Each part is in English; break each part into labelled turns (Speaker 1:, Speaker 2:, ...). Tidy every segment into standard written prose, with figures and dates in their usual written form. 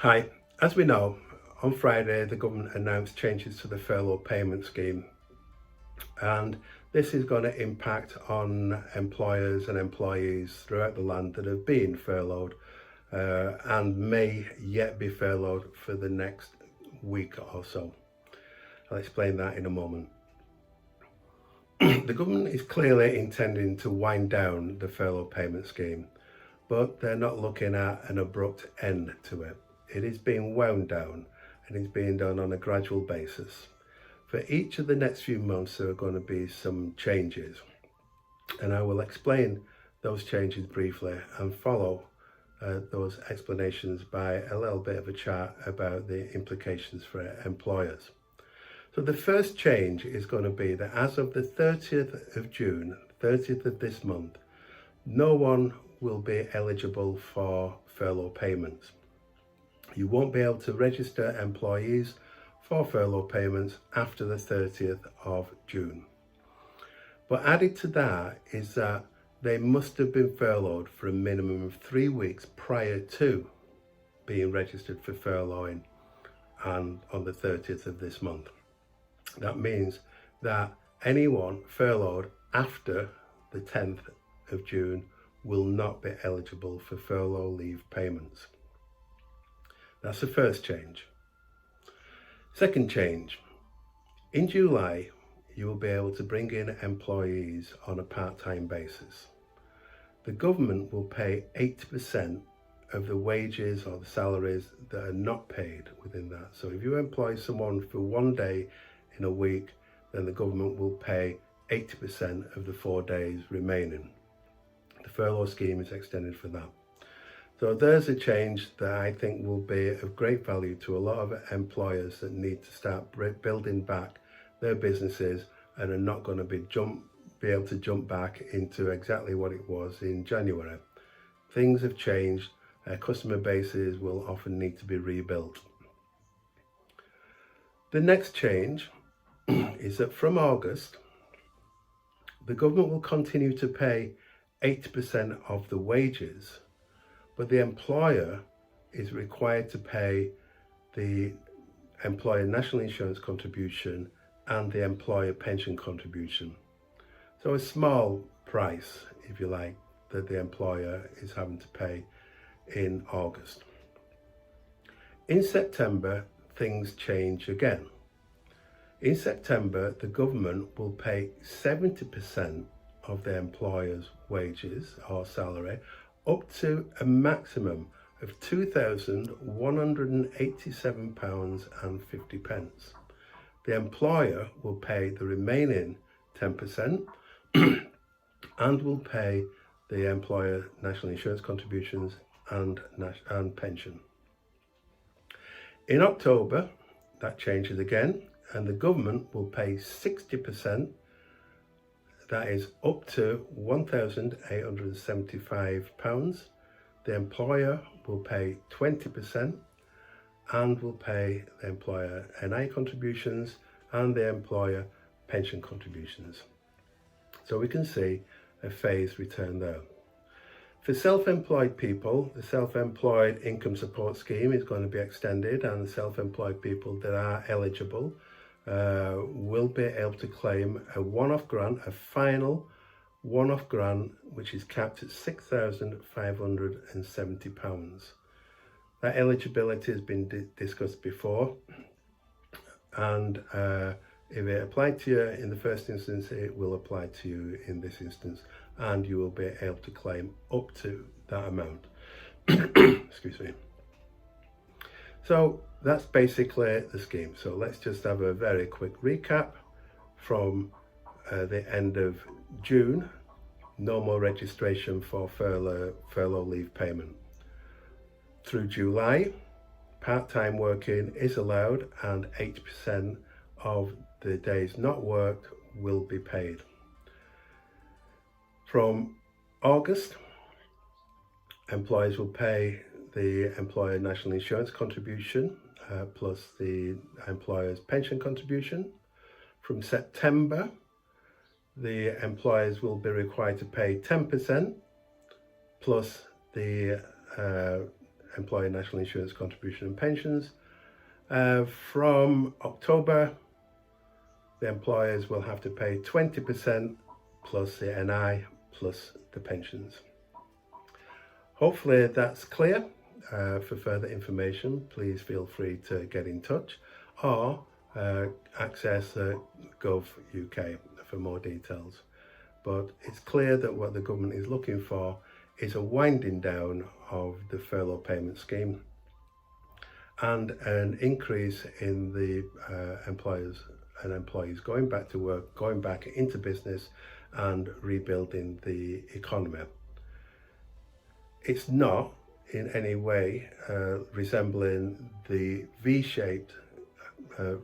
Speaker 1: Hi, as we know, on Friday the government announced changes to the furlough payment scheme, and this is going to impact on employers and employees throughout the land that have been furloughed and may yet be furloughed for the next week or so. I'll explain that in a moment. The government is clearly intending to wind down the furlough payment scheme, but they're not looking at an abrupt end to it. It is being wound down and it's being done on a gradual basis. For each of the next few months, there are going to be some changes, and I will explain those changes briefly and follow those explanations by a little bit of a chat about the implications for employers. So the first change is going to be that as of the 30th of June, 30th of this month, no one will be eligible for furlough payments. You won't be able to register employees for furlough payments after the 30th of June. But added to that is that they must have been furloughed for a minimum of 3 weeks prior to being registered for furloughing and on the 30th of this month. That means that anyone furloughed after the 10th of June will not be eligible for furlough leave payments. That's the first change. Second change, in July, you will be able to bring in employees on a part-time basis. The government will pay 80% of the wages or the salaries that are not paid within that. So if you employ someone for 1 day in a week, then the government will pay 80% of the 4 days remaining. The furlough scheme is extended for that. So there's a change that I think will be of great value to a lot of employers that need to start building back their businesses and are not going to be able to jump back into exactly what it was in January. Things have changed. Customer bases will often need to be rebuilt. The next change is that from August, the government will continue to pay 80% of the wages, but the employer is required to pay the employer national insurance contribution and the employer pension contribution. So a small price, if you like, that the employer is having to pay in August. In September, things change again. In September, the government will pay 70% of the employer's wages or salary up to a maximum of £2,187.50. The employer will pay the remaining 10% and will pay the employer national insurance contributions and pension. In October, that changes again, and the government will pay 60%, that is up to £1,875. The employer will pay 20% and will pay the employer NI contributions and the employer pension contributions. So we can see a phased return there. For self-employed people, the self-employed income support scheme is going to be extended, and the self-employed people that are eligible will be able to claim a one-off grant, a final one-off grant, which is capped at £6,570. That eligibility has been discussed before, and if it applied to you in the first instance, it will apply to you in this instance, and you will be able to claim up to that amount. Excuse me. So that's basically the scheme. So let's just have a very quick recap. From the end of June, no more registration for furlough leave payment. Through July, part-time working is allowed and 80% of the days not worked will be paid. From August, employers will pay the employer national insurance contribution plus the employer's pension contribution. From September, the employers will be required to pay 10% plus the employer national insurance contribution and pensions. From October, the employers will have to pay 20% plus the NI plus the pensions. Hopefully that's clear. For further information, please feel free to get in touch or access Gov UK for more details. But it's clear that what the government is looking for is a winding down of the furlough payment scheme and an increase in the employers and employees going back to work, going back into business and rebuilding the economy. It's not in any way resembling the V-shaped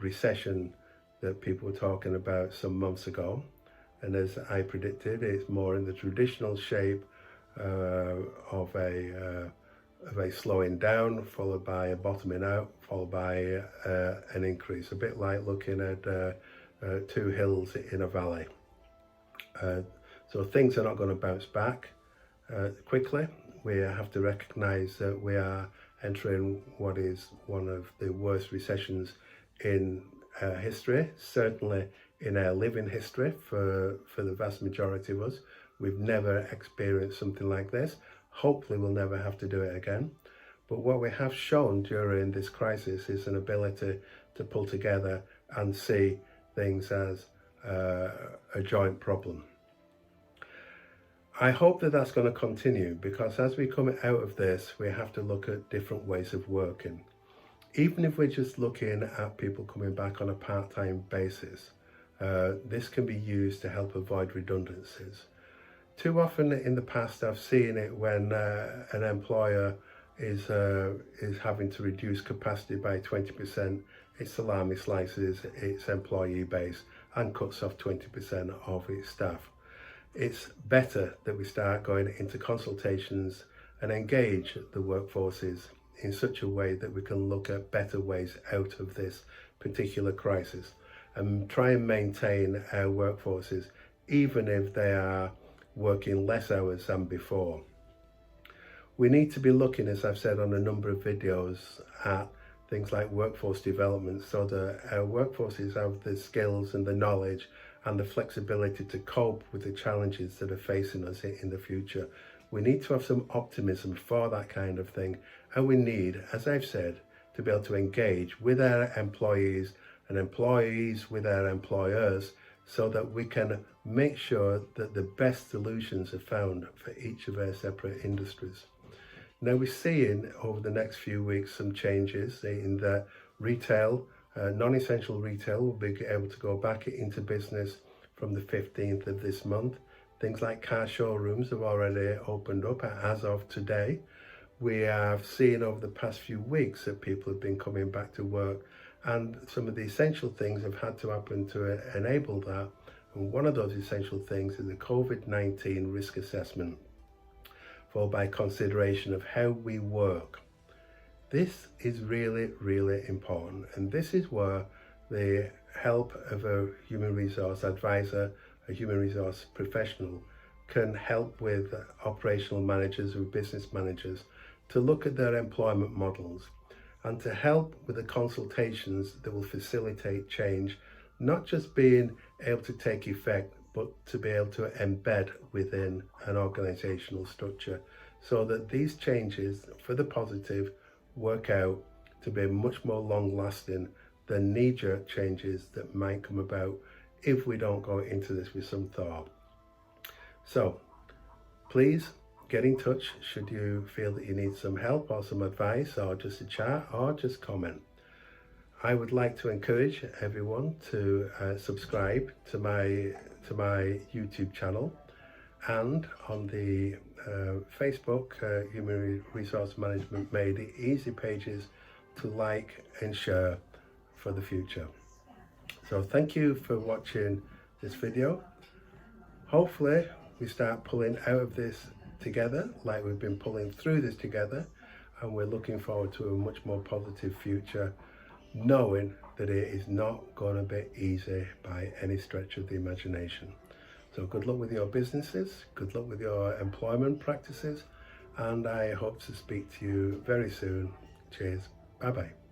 Speaker 1: recession that people were talking about some months ago. And as I predicted, it's more in the traditional shape of a slowing down, followed by a bottoming out, followed by an increase, a bit like looking at two hills in a valley. So things are not going to bounce back quickly. We have to recognise that we are entering what is one of the worst recessions in history, certainly in our living history for the vast majority of us. We've never experienced something like this. Hopefully we'll never have to do it again. But what we have shown during this crisis is an ability to pull together and see things as a joint problem. I hope that that's going to continue, because as we come out of this, we have to look at different ways of working. Even if we're just looking at people coming back on a part-time basis, this can be used to help avoid redundancies. Too often in the past, I've seen it when an employer is having to reduce capacity by 20%, its salami slices its employee base and cuts off 20% of its staff. It's better that we start going into consultations and engage the workforces in such a way that we can look at better ways out of this particular crisis and try and maintain our workforces, even if they are working less hours than before. We need to be looking, as I've said on a number of videos, at things like workforce development, so that our workforces have the skills and the knowledge and the flexibility to cope with the challenges that are facing us in the future. We need to have some optimism for that kind of thing, and we need, as I've said, to be able to engage with our employees and employees with our employers, so that we can make sure that the best solutions are found for each of our separate industries. Now we're seeing over the next few weeks some changes in that retail, non-essential retail will be able to go back into business from the 15th of this month. Things like car showrooms have already opened up as of today. We have seen over the past few weeks that people have been coming back to work, and some of the essential things have had to happen to enable that. And one of those essential things is the COVID-19 risk assessment, followed by consideration of how we work. This is really, really important, and this is where the help of a human resource advisor, a human resource professional, can help with operational managers or business managers to look at their employment models and to help with the consultations that will facilitate change, not just being able to take effect, but to be able to embed within an organizational structure, so that these changes for the positive work out to be much more long lasting than knee-jerk changes that might come about if we don't go into this with some thought. So please get in touch should you feel that you need some help or some advice, or just a chat, or just comment. I would like to encourage everyone to subscribe to my YouTube channel, and on the Facebook Human Resource Management Made It Easy pages to like and share for the future. So thank you for watching this video. Hopefully we start pulling out of this together, like we've been pulling through this together, and we're looking forward to a much more positive future, knowing that it is not going to be easy by any stretch of the imagination. So good luck with your businesses, good luck with your employment practices, and I hope to speak to you very soon. Cheers. Bye bye.